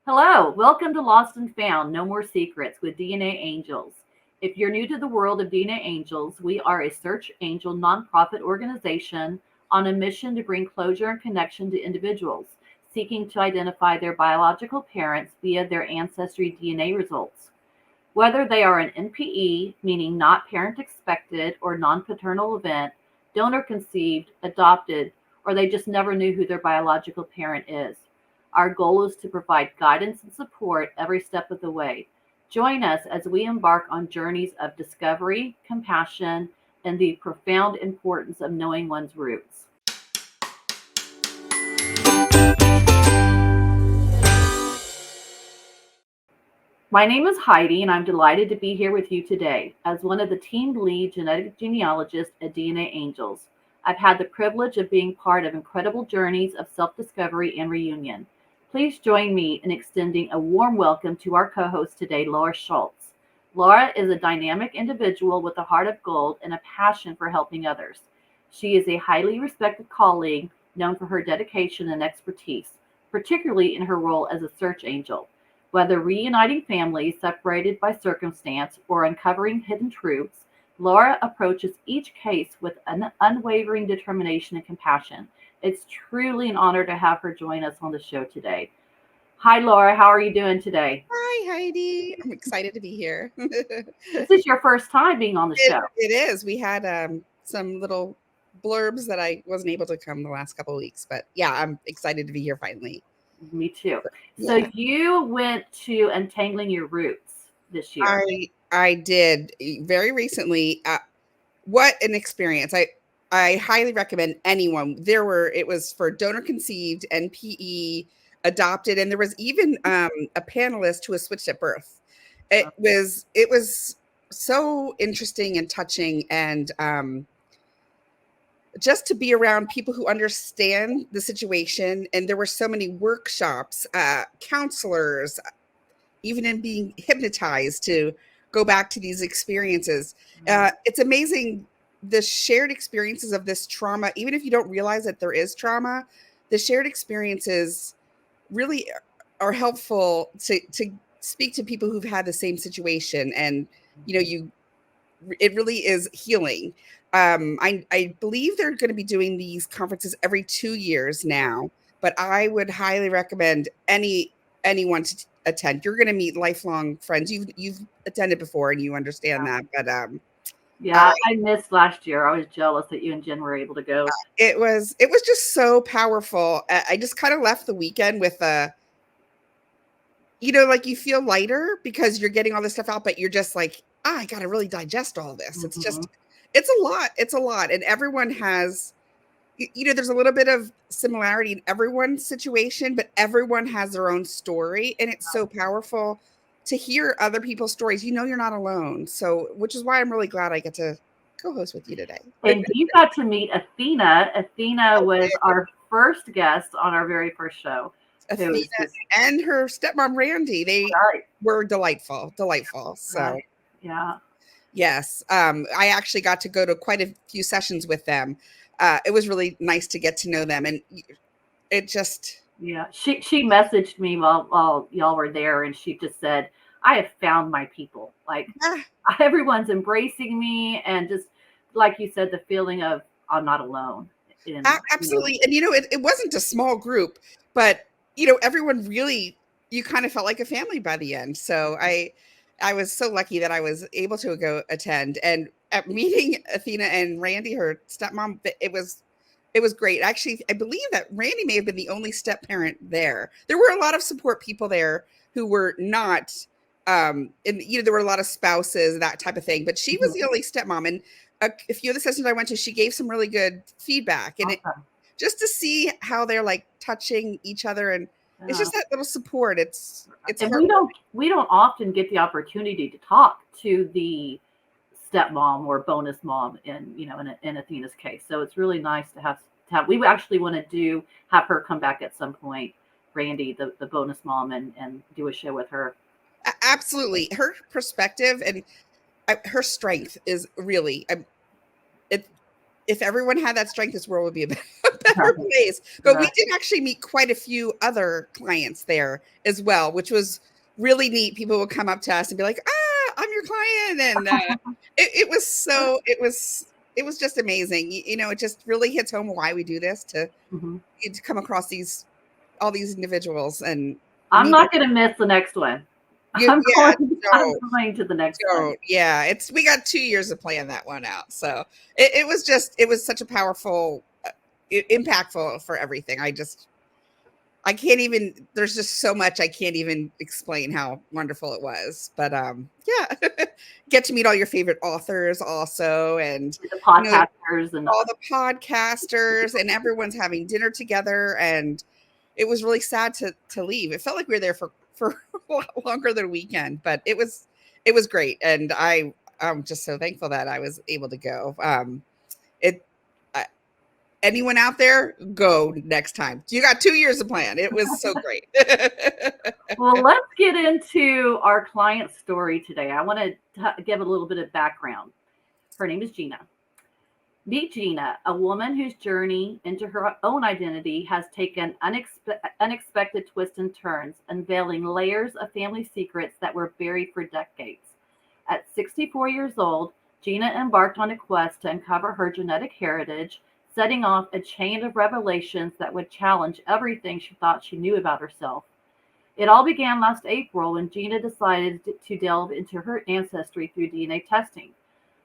Hello, welcome to Lost and Found No More Secrets with DNA Angels. If you're new to the world of DNA Angels, we are a search angel nonprofit organization on a mission to bring closure and connection to individuals seeking to identify their biological parents via their ancestry DNA results. Whether they are an NPE, meaning not parent expected or non paternal event, donor conceived, adopted, or they just never knew who their biological parent is. Our goal is to provide guidance and support every step of the way. Join us as we embark on journeys of discovery, compassion, and the profound importance of knowing one's roots. My name is Heidi, and I'm delighted to be here with you today as one of the team lead genetic genealogists at DNA Angels. I've had the privilege of being part of incredible journeys of self discovery and reunion. Please join me in extending a warm welcome to our co host today, Laura Schultz. Laura is a dynamic individual with a heart of gold and a passion for helping others. She is a highly respected colleague known for her dedication and expertise, particularly in her role as a search angel. Whether reuniting families separated by circumstance or uncovering hidden truths, Laura approaches each case with an unwavering determination and compassion. It's truly an honor to have her join us on the show today. Hi, Laura. How are you doing today? Hi, Heidi. I'm excited to be here. This is your first time being on the show. It is. We had some little blurbs that I wasn't able to come the last couple of weeks, but yeah, I'm excited to be here finally. Me too. So Yeah. you went to Untangling Your Roots this year. I did very recently. What an experience! I highly recommend anyone. It was for donor conceived, NPE, adopted, and there was even a panelist who was switched at birth. It was so interesting and touching, and just to be around people who understand the situation. And there were so many workshops, counselors, even in being hypnotized to go back to these experiences. It's amazing the shared experiences of this trauma, even if you don't realize that there is trauma, the shared experiences really are helpful to speak to people who've had the same situation. And, it really is healing. I believe they're going to be doing these conferences every 2 years now, but I would highly recommend anyone to attend. You're going to meet lifelong friends. You've attended before and you understand that, but Yeah, I missed last year. I was jealous that you and Jen were able to go. it was just so powerful. I just kind of left the weekend with like you feel lighter because you're getting all this stuff out, but you're just like, I got to really digest all this. It's just, it's a lot. It's a lot. And everyone has, there's a little bit of similarity in everyone's situation, but everyone has their own story. And it's so powerful to hear other people's stories. You're not alone. So, which is why I'm really glad I get to co-host with you today. And you got to meet Athena. Athena was our first guest on our very first show. Athena and her stepmom, Randy, they were delightful. So, yeah. Yes. I actually got to go to quite a few sessions with them. It was really nice to get to know them. And it just... Yeah. She messaged me while y'all were there, and she just said, I have found my people. Like, everyone's embracing me. And just, like you said, the feeling of I'm not alone. Absolutely. And, it wasn't a small group, but, everyone really, you kind of felt like a family by the end. So I was so lucky that I was able to go attend. And at meeting Athena and Randy, her stepmom, it was great. Actually, I believe that Randy may have been the only step parent there. There were a lot of support people there who were not, and there were a lot of spouses, that type of thing. But she was the only stepmom. And a few of the sessions I went to, she gave some really good feedback. And just to see how they're like touching each other, and it's just that little support. It's and we don't often get the opportunity to talk to the stepmom or bonus mom in Athena's case. So it's really nice to have. We actually want to have her come back at some point, Randy, the bonus mom, and do a show with her. Absolutely, her perspective and her strength is really. If everyone had that strength, this world would be a better place. But we Right. did actually meet quite a few other clients there as well, which was really neat. People would come up to us and be like, I'm your client. And it was so, it was just amazing. It just really hits home why we do this Mhm. to come across all these individuals and I'm meet. not going to miss the next one. Yeah, I'm so going to the next one. so yeah, we got 2 years to plan that one out. So it was such a powerful, impactful for everything. I can't even. There's just so much I can't even explain how wonderful it was. But yeah, get to meet all your favorite authors also, and The you know podcasters and all the podcasters, and everyone's having dinner together, and it was really sad to leave. It felt like we were there for a lot longer than a weekend, but it was great, and I'm just so thankful that I was able to go. It uh, Anyone out there, go next time. You got 2 years to plan. It was so great. well, let's get into our client story today. I want to give a little bit of background. Her name is Gina. Meet Gina, a woman whose journey into her own identity has taken unexpected twists and turns, unveiling layers of family secrets that were buried for decades. At 64 years old, Gina embarked on a quest to uncover her genetic heritage, setting off a chain of revelations that would challenge everything she thought she knew about herself. It all began last April when Gina decided to delve into her ancestry through DNA testing.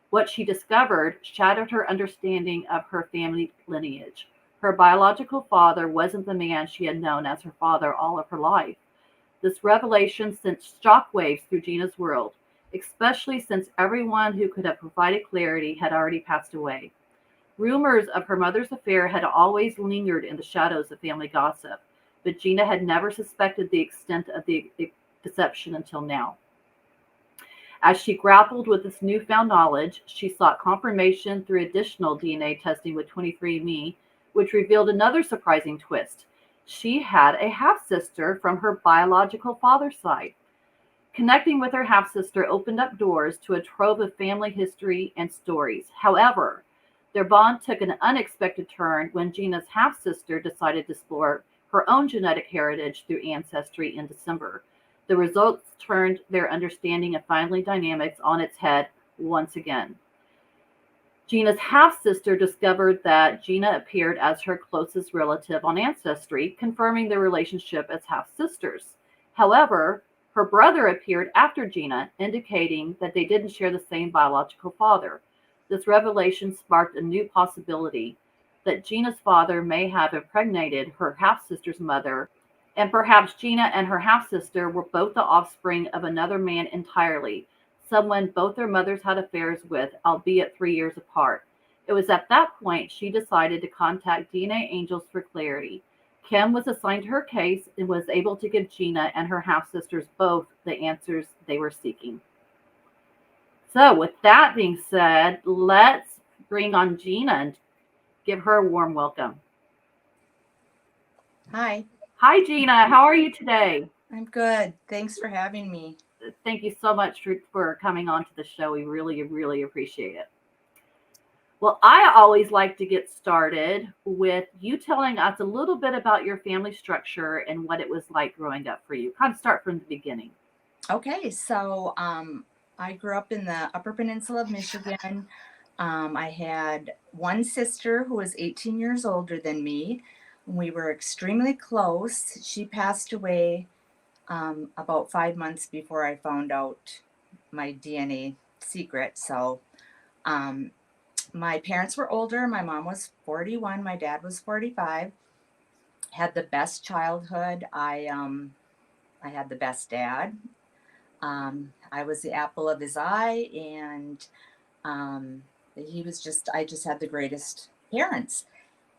What she discovered shattered her understanding of her family lineage. Her biological father wasn't the man she had known as her father all of her life. This revelation sent shockwaves through Gina's world, especially since everyone who could have provided clarity had already passed away. Rumors of her mother's affair had always lingered in the shadows of family gossip, but Gina had never suspected the extent of the deception until now. As she grappled with this newfound knowledge, she sought confirmation through additional DNA testing with 23andMe, which revealed another surprising twist. She had a half sister from her biological father's side. Connecting with her half sister opened up doors to a trove of family history and stories. However, their bond took an unexpected turn when Gina's half sister decided to explore her own genetic heritage through Ancestry in December. The results turned their understanding of family dynamics on its head once again. Gina's half sister discovered that Gina appeared as her closest relative on Ancestry, confirming their relationship as half sisters. However, her brother appeared after Gina, indicating that they didn't share the same biological father. This revelation sparked a new possibility that Gina's father may have impregnated her half sister's mother, and perhaps Gina and her half sister were both the offspring of another man entirely, someone both their mothers had affairs with, albeit 3 years apart. It was at that point she decided to contact DNAngels for clarity. Kim was assigned to her case and was able to give Gina and her half sisters both the answers they were seeking. So, with that being said, let's bring on Gina and give her a warm welcome. Hi, Hi, Gina. How are you today? I'm good. Thanks for having me. Thank you so much for coming on to the show. We really, really appreciate it. Well, I always like to get started with you telling us a little bit about your family structure and what it was like growing up for you. Kind of start from the beginning. Okay, so I grew up in the Upper Peninsula of Michigan. I had one sister who was 18 years older than me. We were extremely close. She passed away about 5 months before I found out my DNA secret. So my parents were older. My mom was 41. My dad was 45. Had the best childhood. I had the best dad. I was the apple of his eye, and I just had the greatest parents.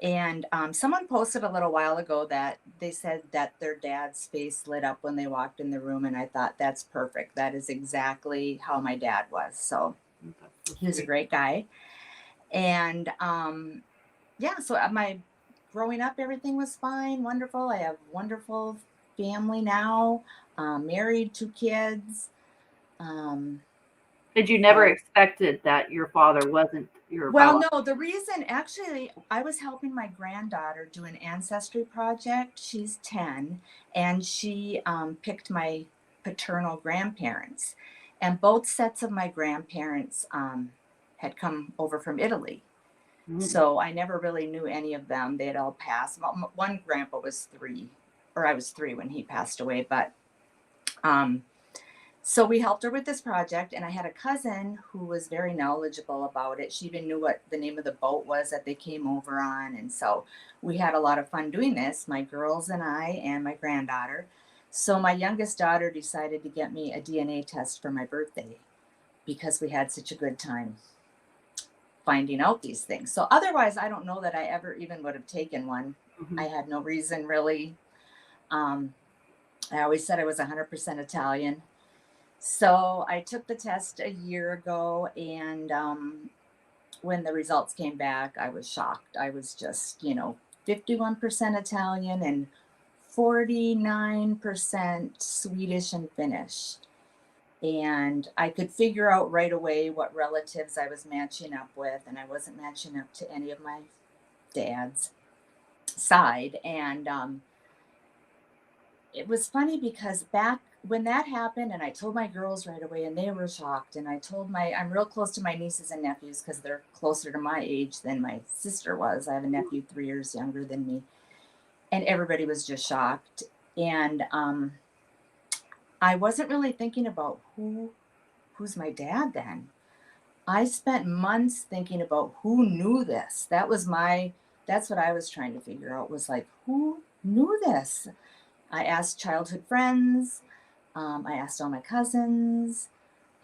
And someone posted a little while ago that they said that their dad's face lit up when they walked in the room. And I thought, that's perfect. That is exactly how my dad was. So he was a great guy. And yeah, so my growing up, everything was fine, wonderful. I have wonderful family now, married, 2 kids. Did you never So expected that your father wasn't your Well, biological? no, the reason actually, I was helping my granddaughter do an ancestry project. She's 10, and she picked my paternal grandparents. And both sets of my grandparents had come over from Italy. Mm, So I never really knew any of them. They had all passed. One grandpa was 3, or I was 3 when he passed away. But um, so we helped her with this project, and I had a cousin who was very knowledgeable about it. She even knew what the name of the boat was that they came over on. And so we had a lot of fun doing this, my girls and I and my granddaughter. So my youngest daughter decided to get me a DNA test for my birthday because we had such a good time finding out these things. So otherwise, I don't know that I ever even would have taken one. mhm. I had no reason really. Um, I always said I was 100% Italian. So I took the test a year ago, and when the results came back, I was shocked. I was just, 51% Italian and 49% Swedish and Finnish. And I could figure out right away what relatives I was matching up with, and I wasn't matching up to any of my dad's side. And it was funny because back when that happened, and I told my girls right away, and they were shocked. And I'm real close to my nieces and nephews because they're closer to my age than my sister was. I have a nephew 3 years younger than me, and everybody was just shocked. And I wasn't really thinking about who's my dad then. I spent months thinking about who knew this. That's what I was trying to figure out, was like, who knew this? I asked childhood friends. I asked all my cousins.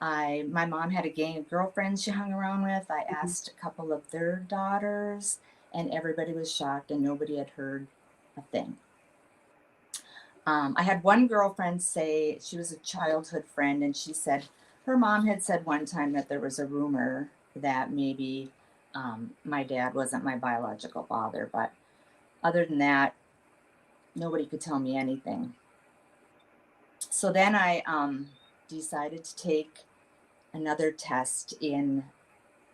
My mom had a gang of girlfriends she hung around with. I asked a couple of their daughters, and everybody was shocked, and nobody had heard a thing. I had one girlfriend say, she was a childhood friend, and she said her mom had said one time that there was a rumor that maybe my dad wasn't my biological father. But other than that, nobody could tell me anything. So then I decided to take another test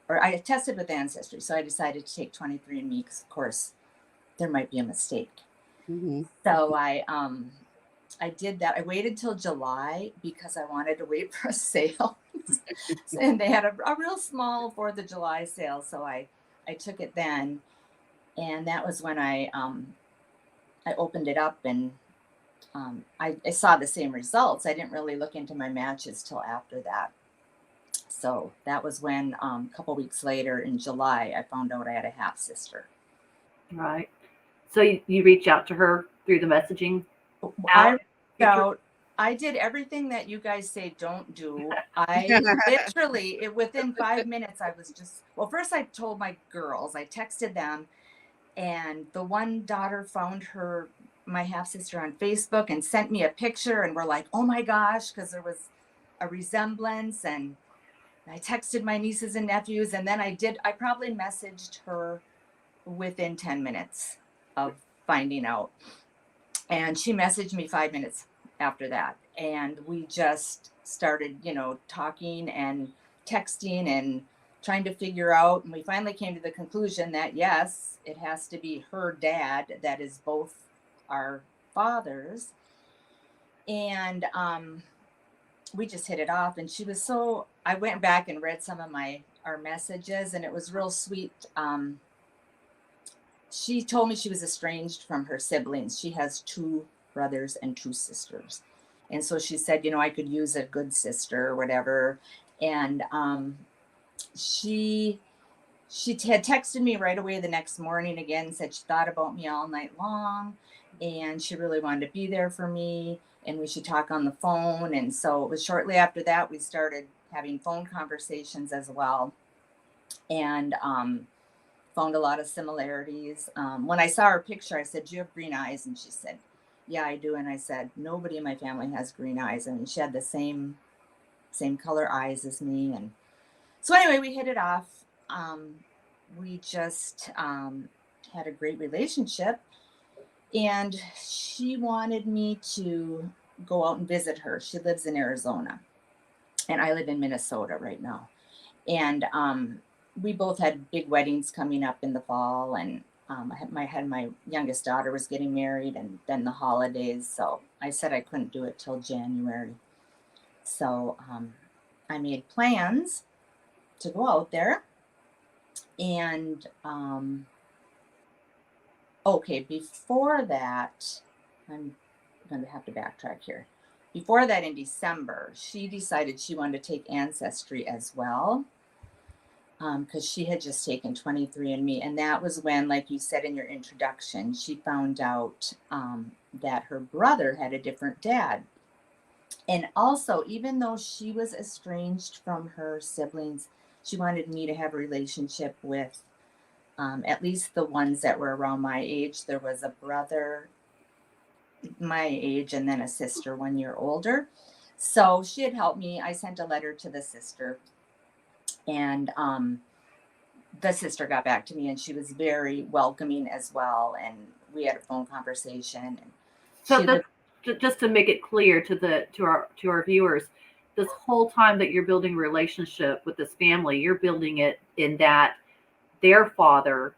or I tested with Ancestry. So I decided to take 23andMe because, of course, there might be a mistake. Hmm. So I did that. I waited till July because I wanted to wait for a sale. And they had a real small 4th of July sale. So I took it then. And that was when I opened it up, and I saw the same results. I didn't really look into my matches till after that. So that was when a couple weeks later in July, I found out I had a half sister. Right. So you reach out to her through the messaging I app? reached Future. out. I did everything that you guys say don't do. I literally, within 5 minutes, I was just, well, first I told my girls, I texted them, and the one daughter found my half sister on Facebook and sent me a picture, and we're like, oh my gosh, because there was a resemblance. And I texted my nieces and nephews, and then I probably messaged her within 10 minutes of finding out. And she messaged me 5 minutes after that. And we just started, talking and texting and trying to figure out. And we finally came to the conclusion that yes, it has to be her dad that is both our fathers. And we just hit it off. And I went back and read some of our messages, and it was real sweet. She told me she was estranged from her siblings. She has 2 brothers and 2 sisters. And so she said, I could use a good sister or whatever. And she had texted me right away the next morning again, said she thought about me all night long, and she really wanted to be there for me, and we should talk on the phone. And so it was shortly after that we started having phone conversations as well. And found a lot of similarities. When I saw her picture, I said, do you have green eyes? And she said, yeah, I do. And I said, nobody in my family has green eyes. I mean, she had the same color eyes as me. And so anyway, we hit it off. We just had a great relationship. And she wanted me to go out and visit her. She lives in Arizona, and I live in Minnesota right now. And we both had big weddings coming up in the fall, and I had my youngest daughter was getting married, and then the holidays. So I said I couldn't do it till January. So I made plans to go out there, and okay, before that, I'm going to have to backtrack here. Before that, in December, she decided she wanted to take Ancestry as well, because she had just taken 23andMe. And that was when, like you said in your introduction, she found out that her brother had a different dad. And also, even though she was estranged from her siblings, she wanted me to have a relationship with at least the ones that were around my age. There was a brother my age and then a sister 1 year older. So she had helped me. I sent a letter to the sister, and the sister got back to me, and she was very welcoming as well. And we had a phone conversation. And So she lived, just to make it clear to our viewers, this whole time that you're building a relationship with this family, you're building it in that their father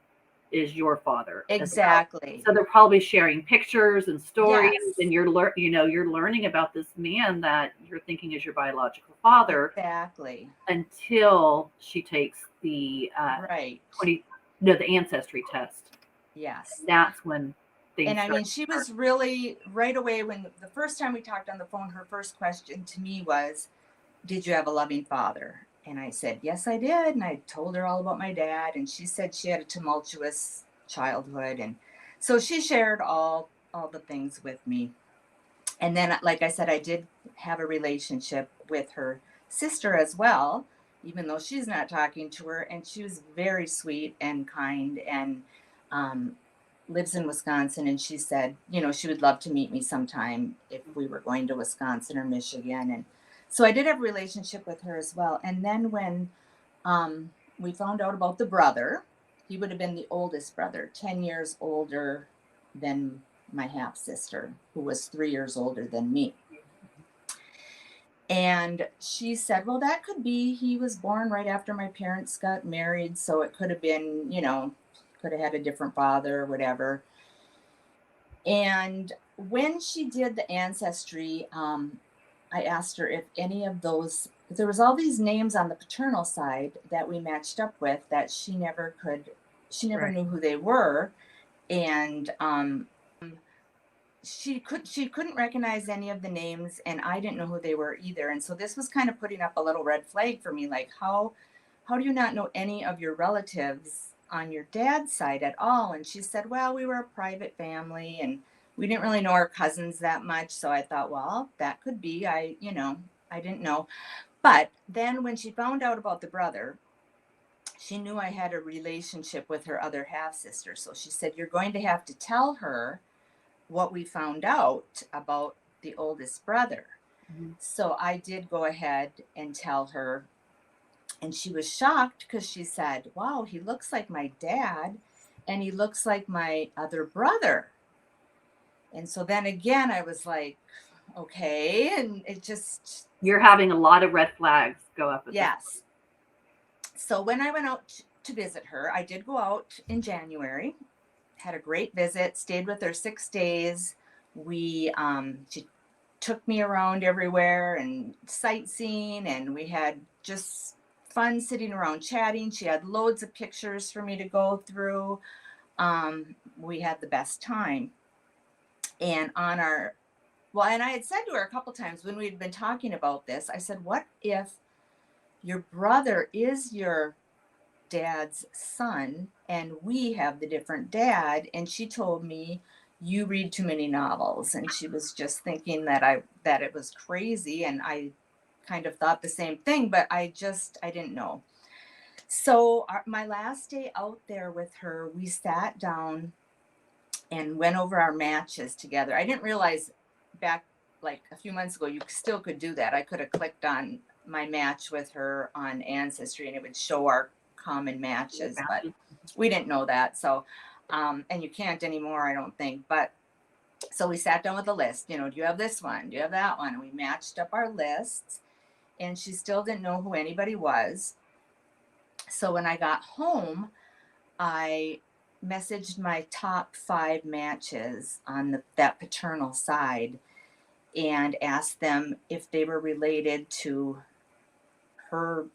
is your father as well. exactly. So they're probably sharing pictures and stories, Yes, and you're learning about this man that you're thinking is your biological father exactly. until she takes the Right. the ancestry test. Yes. And that's when things And I start mean, she was really right away when the first time we talked on the phone, her first question to me was, "Did you have a loving father?" And I said, "Yes, I did." And I told her all about my dad. And she said she had a tumultuous childhood. And so she shared all the things with me. And then, like I said, I did have a relationship with her sister as well, even though she's not talking to her. And she was very sweet and kind, and um, lives in Wisconsin. And she said, she would love to meet me sometime if we were going to Wisconsin or Michigan. And so I did have a relationship with her as well. And then when we found out about the brother, he would have been the oldest brother, 10 years older than my half sister, who was 3 years older than me. And she said, "Well, that could be. He was born right after my parents got married. So it could have been, could have had a different father or whatever." And when she did the ancestry, I asked her if any of those, there was all these names on the paternal side that we matched up with that she never right. knew who they were. And she couldn't recognize any of the names, and I didn't know who they were either. And so this was kind of putting up a little red flag for me, like how do you not know any of your relatives on your dad's side at all? And she said, "Well, we were a private family, and we didn't really know our cousins that much." So I thought, well, that could be. I didn't know. But then when she found out about the brother, she knew I had a relationship with her other half sister. So she said, "You're going to have to tell her what we found out about the oldest brother." Mhm. So I did go ahead and tell her, and she was shocked because she said, "Wow, he looks like my dad, and he looks like my other brother." And so then again, I was like, okay. And it just, You're having a lot of red flags go up at this point. yes. So when I went out to visit her, I did go out in January, had a great visit, stayed with her 6 days. She took me around everywhere and sightseeing, and we had just fun sitting around chatting. She had loads of pictures for me to go through. We had the best time. And and I had said to her a couple times when we'd been talking about this, I said, "What if your brother is your dad's son and we have the different dad?" And she told me, "You read too many novels." And she was just thinking that it was crazy. And I kind of thought the same thing, but I didn't know. So my last day out there with her, we sat down and went over our matches together. I didn't realize back like a few months ago you still could do that. I could have clicked on my match with her on Ancestry and it would show our common matches, but we didn't know that. So and you can't anymore, I don't think. But so we sat down with a list, do you have this one, do you have that one? And we matched up our lists, and she still didn't know who anybody was. So when I got home, I messaged my top 5 matches on that paternal side and asked them if they were related to her,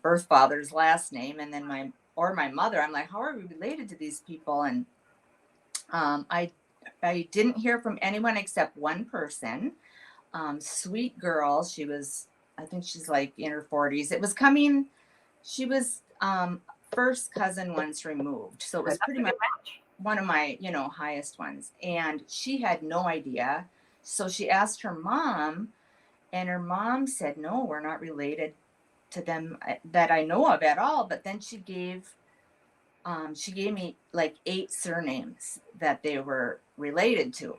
birth father's last name, and then my mother. I'm like, how are we related to these people? And um, I I didn't hear from anyone except one person. Sweet girl. I think she's like in her 40s. It was coming. She was first cousin once removed, so it Okay, was that's pretty a much good match. one of my highest ones. And she had no idea, so she asked her mom, and her mom said, no, we're not related to them that I know of at all. But then she gave me like 8 surnames that they were related to.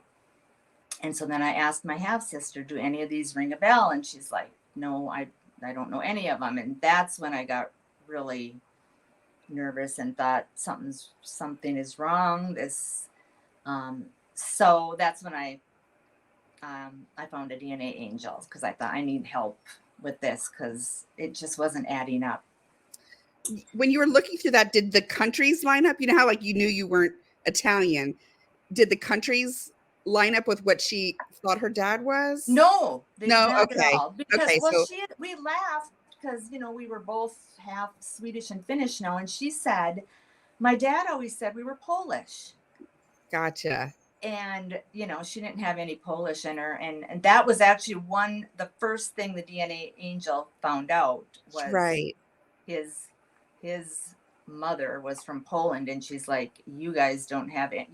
And so then I asked my half sister, do any of these ring a bell? And she's like, no, I don't know any of them. And that's when I got really nervous and thought something is wrong. So that's when I found a DNAngel, because I thought I need help with this because it just wasn't adding up. When you were looking through that, did the countries line up? You know how like you knew you weren't Italian. Did the countries line up with what she thought her dad was? No, they No? not at Okay. all. Because Okay. So we laughed because we were both half Swedish and Finnish now, and she said, my dad always said we were Polish. gotcha. And she didn't have any Polish in her, and that was actually the first thing the DNAngel found out was Right. his mother was from Poland, and she's like, you guys don't have it,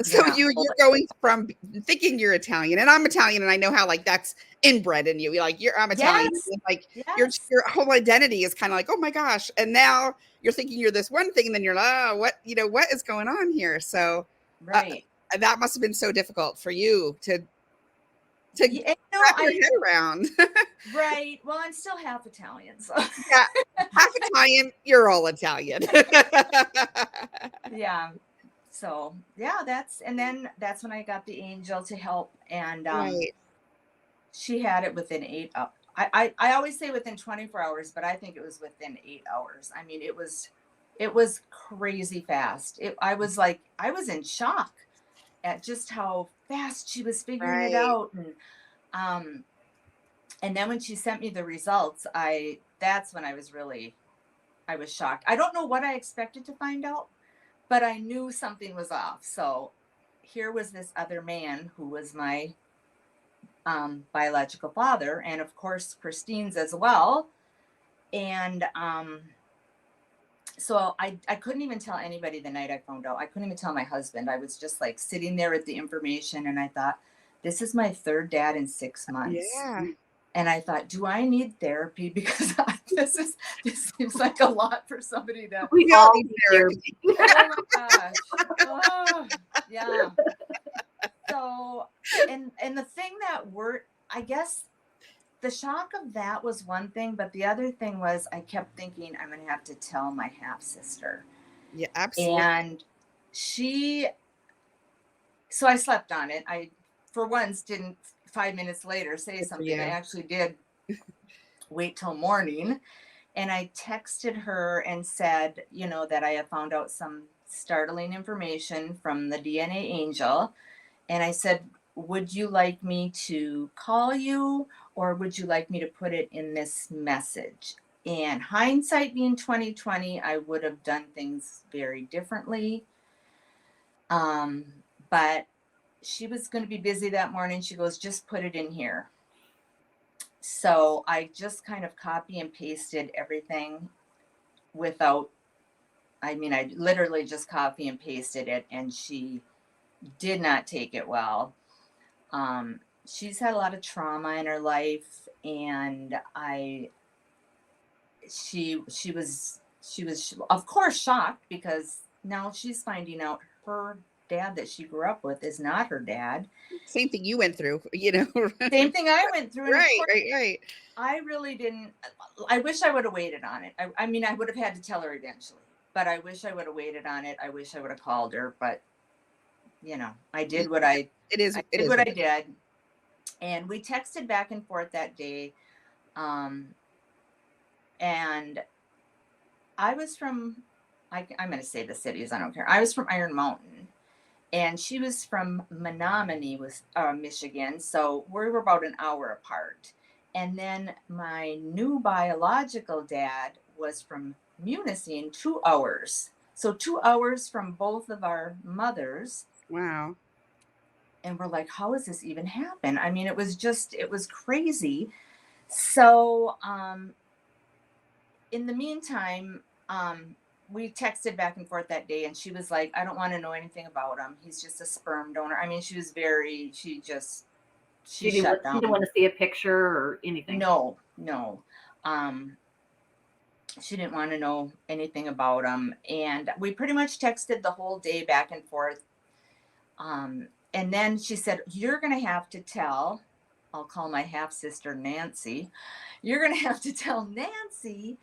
So you're Polish. going from thinking you're Italian, and I'm Italian, and I know how like that's inbred in you. You're like I'm Italian, Yes, and, like yes, your whole identity is kind of like, oh my gosh, and now you're thinking you're this one thing, and then you're like, oh, what is going on here? So right. that must have been so difficult for you to Yeah, wrap your head around. right. Well, I'm still half Italian, so Yeah, half Italian, you're all Italian. yeah. So yeah, that's when I got the angel to help, and Right. she had it within 8 hours. I always say within 24 hours, but I think it was within 8 hours. I mean, it was crazy fast. I was in shock at just how fast she was figuring it Right. out. And then when she sent me the results, that's when I was shocked. I don't know what I expected to find out, but I knew something was off. So here was this other man who was my biological father, and of course Christine's as well. And so I couldn't even tell anybody the night I found out. I couldn't even tell my husband. I was just like sitting there with the information, and I thought, this is my third dad in 6 months. Yeah. And I thought, do I need therapy? Because this seems like a lot for somebody to. We all all need need therapy. Oh my gosh. Oh, yeah. So, and the thing I guess the shock of that was one thing, but the other thing was I kept thinking I'm going to have to tell my half sister. Yeah, absolutely. And so I slept on it. I, for once, didn't 5 minutes later say something. I actually did wait till morning. And I texted her and said, that I have found out some startling information from the DNAngel. And I said, would you like me to call you, or would you like me to put it in this message? And hindsight being 2020, I would have done things very differently. But she was going to be busy that morning. She goes, just put it in here. So I just kind of copy and pasted everything I literally just copy and pasted it, and she did not take it well. She's had a lot of trauma in her life, and she was of course shocked, because now she's finding out her dad that she grew up with is not her dad. Same thing you went through, Same thing I went through. And right. I really didn't. I wish I would have waited on it. I mean, I would have had to tell her eventually, but I wish I would have waited on it. I wish I would have called her, but I did what I did. And we texted back and forth that day. And I was from, I'm going to say the cities, I don't care. I was from Iron Mountain, and she was from Menominee, Michigan. So we were about an hour apart. And then my new biological dad was from Munising, 2 hours. So 2 hours from both of our mothers. Wow. And we're like, how does this even happen? I mean, it was crazy. So in the meantime, we texted back and forth that day, and she was like, I don't want to know anything about him. He's just a sperm donor. I mean, she shut She didn't down. want to see a picture or anything. No. She didn't want to know anything about him. And we pretty much texted the whole day back and forth. And then she said, you're going to have to tell, I'll call my half sister Nancy. You're going to have to tell Nancy,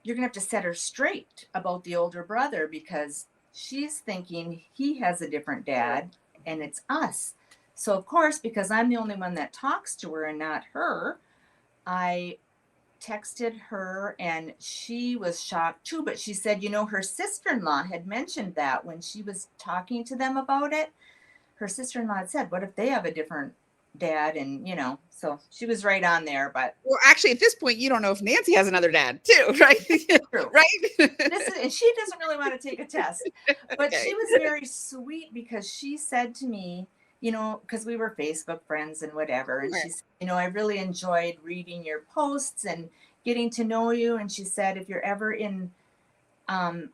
you're going to have to set her straight about the older brother, because she's thinking he has a different dad and it's us. So of course, because I'm the only one that talks to her and not her, I texted her, and she was shocked too. But she said, her sister-in-law had mentioned that when she was talking to them about it. Her sister-in-law had said, what if they have a different dad? And, so she was right on there. But well, actually, at this point, you don't know if Nancy has another dad too, right? True. Right. And she doesn't really want to take a test, but Okay. she was very sweet, because she said to me, because we were Facebook friends and whatever. And she said, I really enjoyed reading your posts and getting to know you. And she said, if you're ever in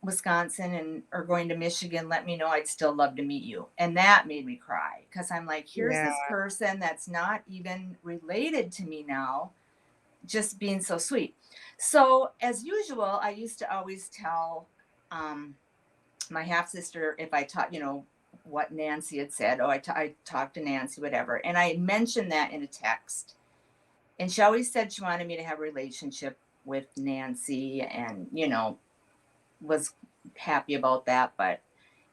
Wisconsin and or going to Michigan, let me know. I'd still love to meet you. And that made me cry, because I'm like, here's this person that's not even related to me now, just being so sweet. So as usual, I used to always tell my half sister, if I taught, what Nancy had said. Oh, I talked to Nancy, whatever. And I mentioned that in a text. And she always said she wanted me to have a relationship with Nancy, and, was happy about that. But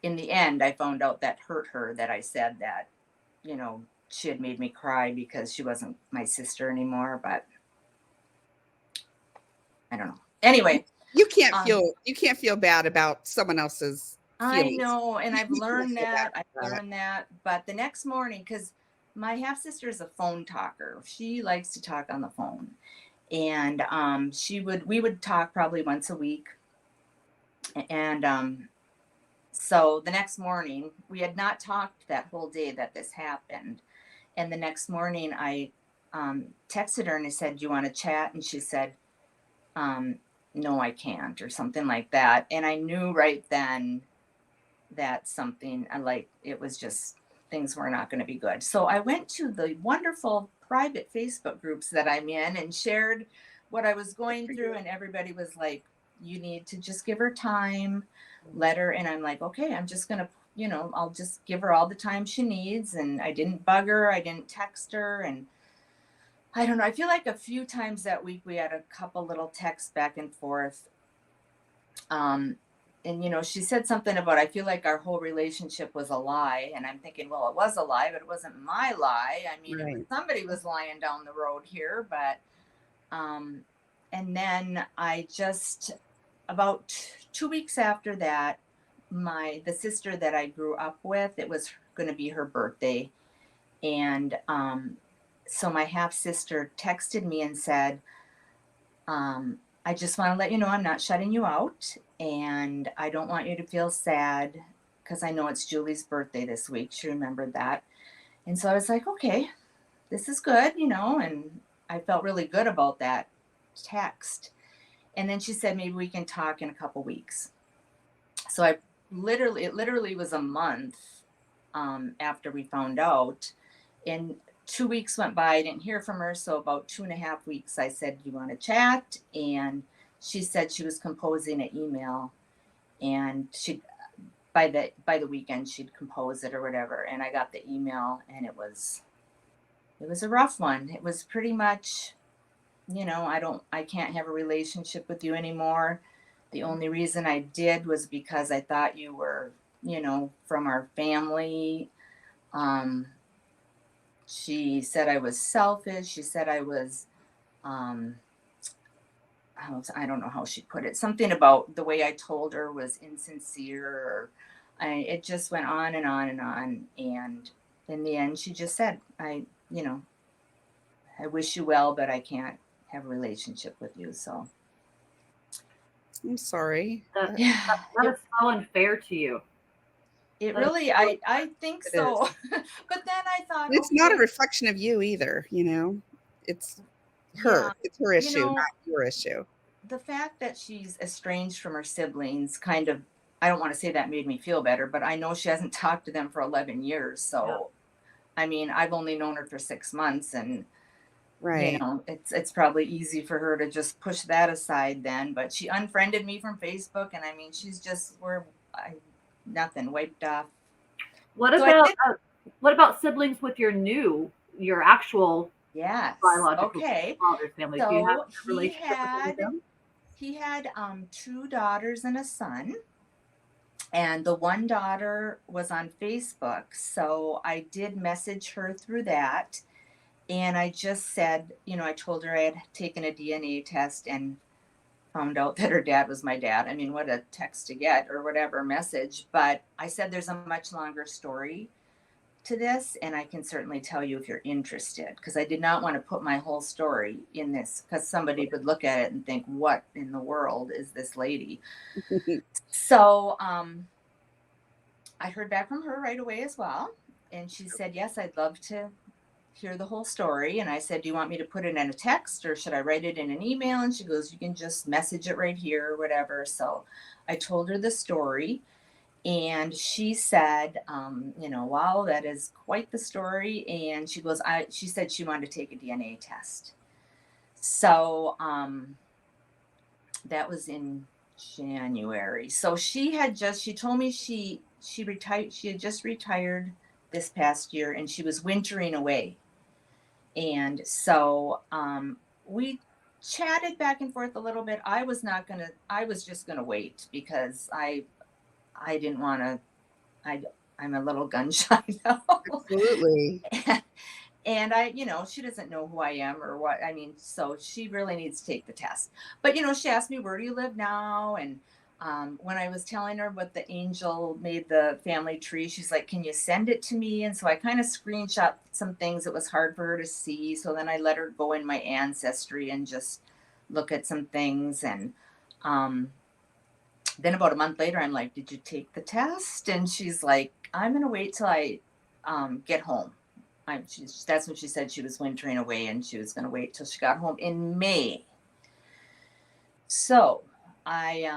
in the end, I found out that hurt her, that I said that, she had made me cry because she wasn't my sister anymore. But I don't know. Anyway, you can't feel bad about someone else's feelings. I know, and I've learned that. But the next morning, because my half sister is a phone talker, she likes to talk on the phone, and we would talk probably once a week. And so the next morning, we had not talked that whole day that this happened, and the next morning I texted her and I said, "Do you want to chat?" And she said, "No, I can't," or something like that. And I knew right then that something, it was just, things were not going to be good. So I went to the wonderful private Facebook groups that I'm in and shared what I was going through. And everybody was like, you need to just give her time, let her. And I'm like, okay, I'm just going to, I'll just give her all the time she needs. And I didn't bug her. I didn't text her. And I don't know. I feel like a few times that week we had a couple little texts back and forth. And, she said something about, I feel like our whole relationship was a lie. And I'm thinking, well, it was a lie, but it wasn't my lie. I mean, somebody was lying down the road here. But, and then I just, about 2 weeks after that, the sister that I grew up with, it was going to be her birthday. And, so my half sister texted me and said, I just want to let you know I'm not shutting you out, and I don't want you to feel sad, because I know it's Julie's birthday this week. She remembered that. And so I was like, okay, this is good, and I felt really good about that text. And then she said, maybe we can talk in a couple weeks. So it literally was a month after we found out. And 2 weeks went by, I didn't hear from her. So about 2.5 weeks, I said, do you want to chat? And she said she was composing an email, and by the weekend she'd compose it or whatever. And I got the email, and it was a rough one. It was pretty much, I can't have a relationship with you anymore. The only reason I did was because I thought you were, from our family. She said I was selfish. She said I was I don't know how she put it. Something about the way I told her was insincere. Or it just went on and on and on. And in the end, she just said, you know, I wish you well, but I can't have a relationship with you. So I'm sorry. That, yeah, that is so unfair to you. it That is really, so I think It so. is. But then I thought, It's not a okay, reflection of you either, you know. It's yeah, her. It's her you issue, know, not your issue. the fact that she's estranged from her siblings kind of, I don't want to say that made me feel better, but I know she hasn't talked to them for 11 years. yeah. So, I mean, I've only known her for 6 months, and you Right. know, it's probably easy for her to just push that aside then. But she unfriended me from Facebook, and I mean, she's just nothing wiped off. What So I about did, what about siblings with your actual yes, biological okay. father's family? Do you have So a relationship with any of them? he had 2 daughters and a son. And the one daughter was on Facebook. So I did message her through that. And I just said, you know, I told her I had taken a DNA test and found out that her dad was my dad. I mean, what a text to get or whatever message. But I said there's a much longer story to this. And I can certainly tell you if you're interested, because I did not want to put my whole story in this, because somebody would look at it and think, what in the world is this lady? So, I heard back from her right away as well. And she said, yes, I'd love to hear the whole story. And I said, do you want me to put it in a text or should I write it in an email? And she goes, you can just message it right here or whatever. So I told her the story. And she said, you know, wow, that is quite the story. And she goes, she said she wanted to take a DNA test. So that was in January. So she told me she retired, she had just retired this past year and she was wintering away. And so we chatted back and forth a little bit. I was just gonna wait because I didn't wanna I'm a little gun shy now. Absolutely. And I, you know, she doesn't know who I am or what. I mean, so she really needs to take the test. But, you know, she asked me, where do you live now? And when I was telling her what the angel made the family tree, she's like, can you send it to me? And so I kind of screenshot some things that was hard for her to see. So then I let her go in my Ancestry and just look at some things. And um, then about a month later, I'm like, did you take the test? And she's like, I'm going to wait till I get home. That's when she said she was wintering away and she was going to wait till she got home in May. So I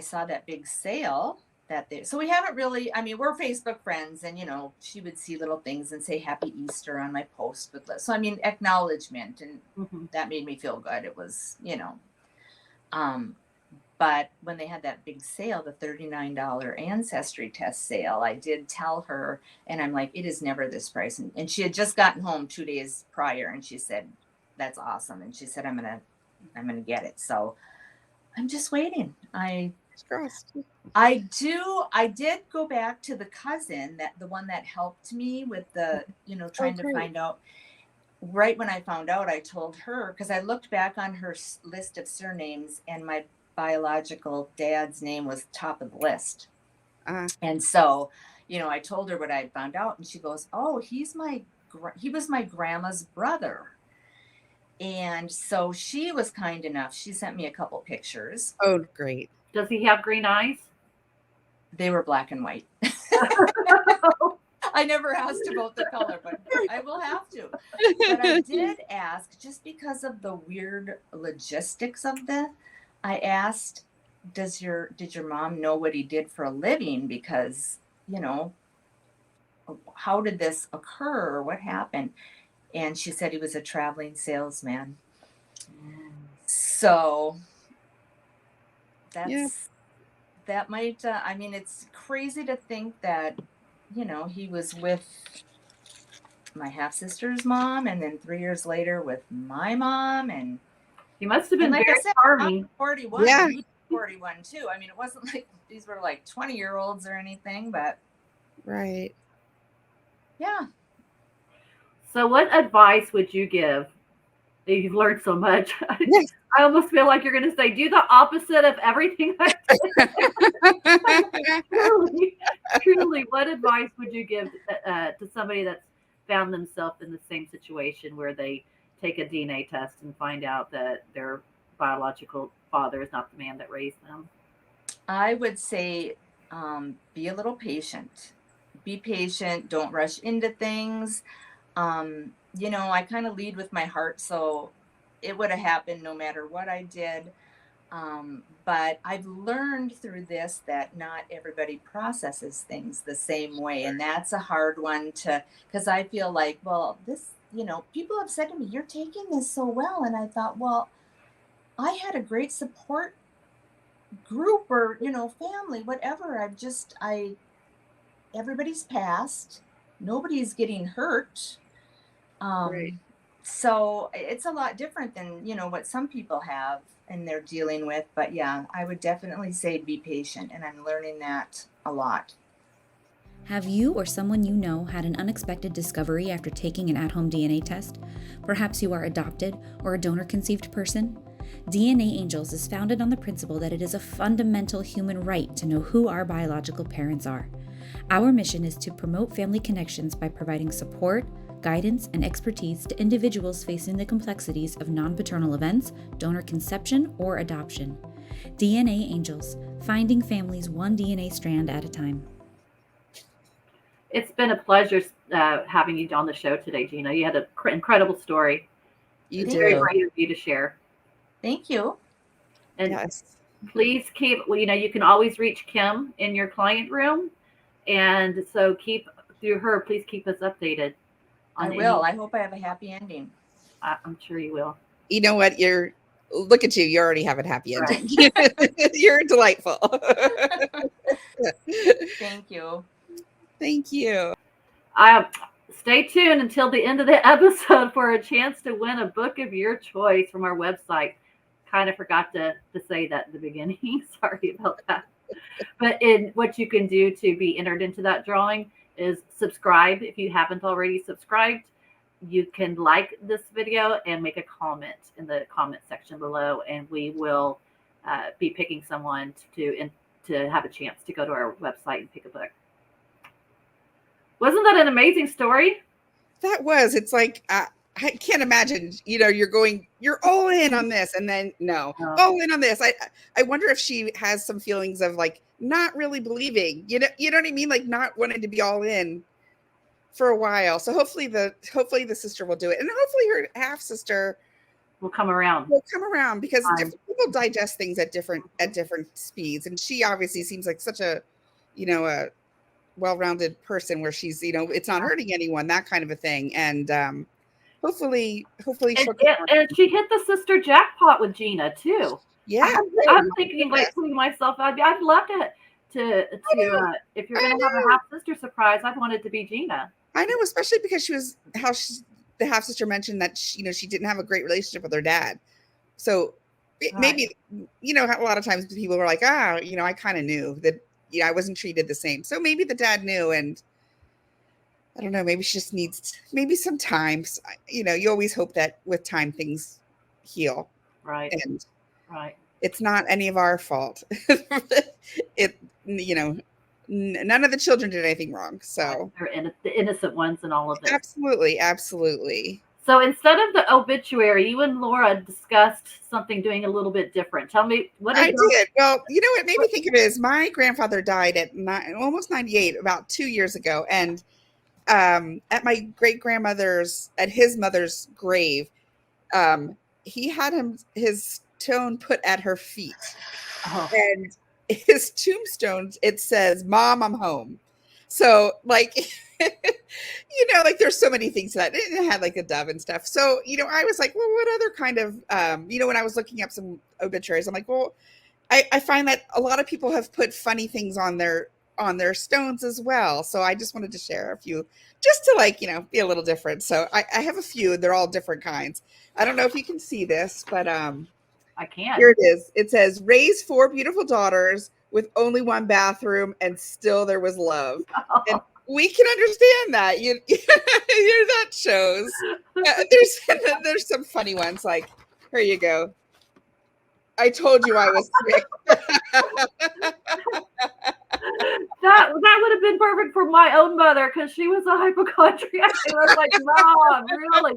saw that big sale so we haven't really, I mean, we're Facebook friends and, you know, she would see little things and say Happy Easter on my post with Liz. So, I mean, acknowledgement, and that made me feel good. It was, you know, but when they had that big sale, the $39 Ancestry test sale, I did tell her, and I'm like, it is never this price. And she had just gotten home 2 days prior, and she said, that's awesome. And she said, I'm gonna get it. So I'm just waiting. I did go back to the cousin, the one that helped me with the, you know, trying to find out. Right when I found out, I told her, because I looked back on her list of surnames and my biological dad's name was top of the list. And so, you know, I told her what I found out and she goes, oh, he was my grandma's brother. And so she was kind enough. She sent me a couple pictures. Oh, great. Does he have green eyes? They were black and white. I never asked about the color, but I will have to. But I did ask, just because of the weird logistics of I asked, did your mom know what he did for a living? Because, you know, how did this occur? What happened? And she said he was a traveling salesman. So that might, I mean, it's crazy to think that, you know, he was with my half sister's mom and then 3 years later with my mom. And he must have been like very I said, charming. 41. Yeah. He was 41 too. I mean, it wasn't like these were like 20-year-olds or anything, but right. Yeah. So what advice would you give You've learned so much. Yes. I almost feel like you're going to say, do the opposite of everything I truly, truly, what advice would you give to somebody that's found themselves in the same situation where they take a DNA test and find out that their biological father is not the man that raised them? I would say be a little patient. Be patient. Don't rush into things. I kind of lead with my heart, so it would have happened no matter what I did. But I've learned through this that not everybody processes things the same way. And that's a hard one because I feel like, well, people have said to me, you're taking this so well. And I thought, well, I had a great support group or, family, whatever. Everybody's passed. Nobody's getting hurt. Right. So it's a lot different than, what some people have and they're dealing with. But yeah, I would definitely say be patient. And I'm learning that a lot. Have you or someone you know had an unexpected discovery after taking an at-home DNA test? Perhaps you are adopted or a donor-conceived person? DNAngels is founded on the principle that it is a fundamental human right to know who our biological parents are. Our mission is to promote family connections by providing support, guidance, and expertise to individuals facing the complexities of non-paternal events, donor conception, or adoption. DNAngels, finding families one DNA strand at a time. It's been a pleasure having you on the show today, Gina. You had an incredible story. You It's do. very great of you to share. Thank you. And Yes. please keep, you can always reach Kim in your client room. And so through her, please keep us updated. I will. I hope I have a happy ending. I'm sure you will. You know what? Look at you. You already have a happy ending. You're delightful. Thank you. Thank you. Stay tuned until the end of the episode for a chance to win a book of your choice from our website. Kind of forgot to say that in the beginning. Sorry about that. But what you can do to be entered into that drawing is subscribe if you haven't already subscribed. You can like this video and make a comment in the comment section below, and we will be picking someone to have a chance to go to our website and pick a book. Wasn't that an amazing story? That was. It's like I can't imagine. You're all in on this, and then no, all in on this. I wonder if she has some feelings of like not really believing. You know what I mean? Like not wanting to be all in for a while. So hopefully the sister will do it, and hopefully her half sister will come around. Because different people digest things at different speeds, and she obviously seems like such a a well-rounded person where she's it's not hurting anyone, that kind of a thing, and hopefully and she hit the sister jackpot with Gina too. Yeah, I'm thinking like putting myself out. I'd love to if you're going to have a half sister surprise, I'd want it to be Gina. I know, especially because the half sister mentioned that she didn't have a great relationship with her dad, so maybe a lot of times people were like, I kind of knew that I wasn't treated the same, so maybe the dad knew, and I don't know, maybe she just needs some time. You always hope that with time things heal, right? And right, it's not any of our fault. None of the children did anything wrong, so they're the innocent ones and all of this. Absolutely. So instead of the obituary, you and Laura discussed something doing a little bit different. Tell me what I did. Well, what made me think of it is my grandfather died at almost 98, about 2 years ago, and at my great-grandmother's, at his mother's grave, he had his stone put at her feet. Oh. And his tombstone, it says, "Mom, I'm home." So like, like there's so many things to that. It had like a dove and stuff. So, I was like, well, what other kind of, when I was looking up some obituaries, I'm like, well, I find that a lot of people have put funny things on their stones as well. So I just wanted to share a few just to be a little different. So I have a few, they're all different kinds. I don't know if you can see this, but I can. Here it is. It says, "Raised 4 beautiful daughters with only 1 bathroom, and still there was love." Oh. And We can understand that. That shows. There's some funny ones. Like, here you go. I told you I was sick. That would have been perfect for my own mother because she was a hypochondriac. I was like, Mom, really?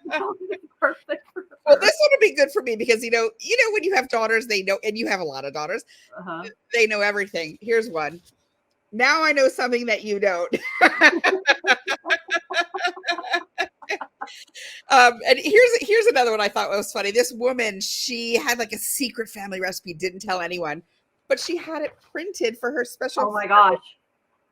That would be perfect for her. Well, this would be good for me because when you have daughters, they know, and you have a lot of daughters, they know everything. Here's one. Now I know something that you don't. And here's another one I thought was funny. This woman, she had like a secret family recipe, didn't tell anyone, but she had it printed for her special. Oh my gosh.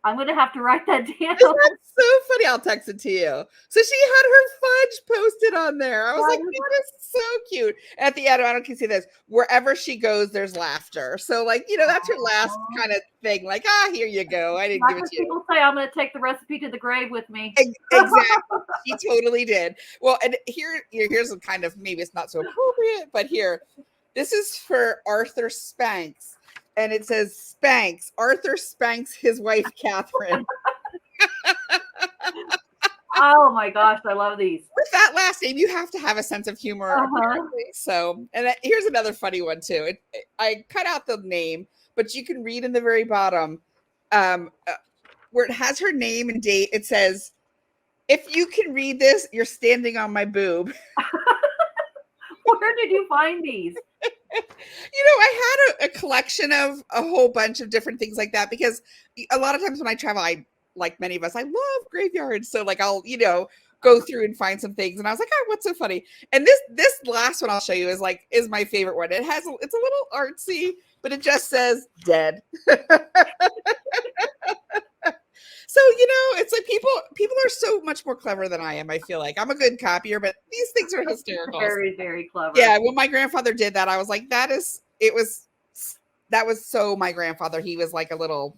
I'm going to have to write that down. Isn't that so funny? I'll text it to you. So she had her fudge posted on there. I was like, that is so cute. At the end, I don't know if you can see this. Wherever she goes, there's laughter. So like, that's her last kind of thing. Like, here you go. I didn't give it to you. People say I'm going to take the recipe to the grave with me. Exactly. She totally did. Well, and here's a kind of, maybe it's not so appropriate, but here, this is for Arthur Spanks. And it says Spanks. Arthur Spanks his wife, Catherine. Oh my gosh, I love these. With that last name, you have to have a sense of humor, apparently. So, and here's another funny one too. I cut out the name, but you can read in the very bottom where it has her name and date. It says, "If you can read this, you're standing on my boob." Where did you find these? I had a collection of a whole bunch of different things like that because a lot of times when I travel, like many of us, I love graveyards. So like I'll, go through and find some things. And I was like, what's so funny? And this last one I'll show you is my favorite one. It's a little artsy, but it just says dead. So, it's like people are so much more clever than I am. I feel like I'm a good copier, but these things are hysterical. Very, very clever. Yeah. When my grandfather did that, I was like, that was so my grandfather. He was like a little,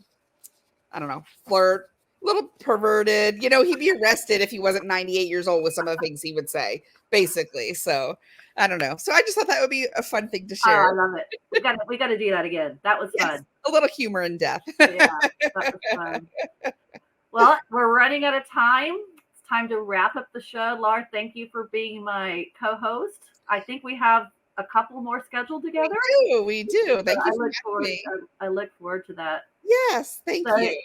I don't know, flirt, a little perverted, he'd be arrested if he wasn't 98 years old with some of the things he would say, basically. So I don't know. So I just thought that would be a fun thing to share. Oh, I love it. We got to do that again. That was fun. A little humor in death. Yeah, that was fun. Well, we're running out of time. It's time to wrap up the show. Laura, thank you for being my co-host. I think we have a couple more scheduled together. We do. Thank you for having me. I look forward to that. Yes, thank you.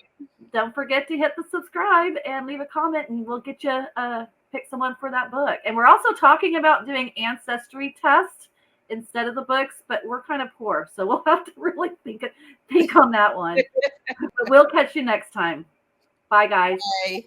Don't forget to hit the subscribe and leave a comment, and we'll get you pick someone for that book. And we're also talking about doing Ancestry tests instead of the books, but we're kind of poor, so we'll have to really think on that one. But we'll catch you next time. Bye, guys. Bye.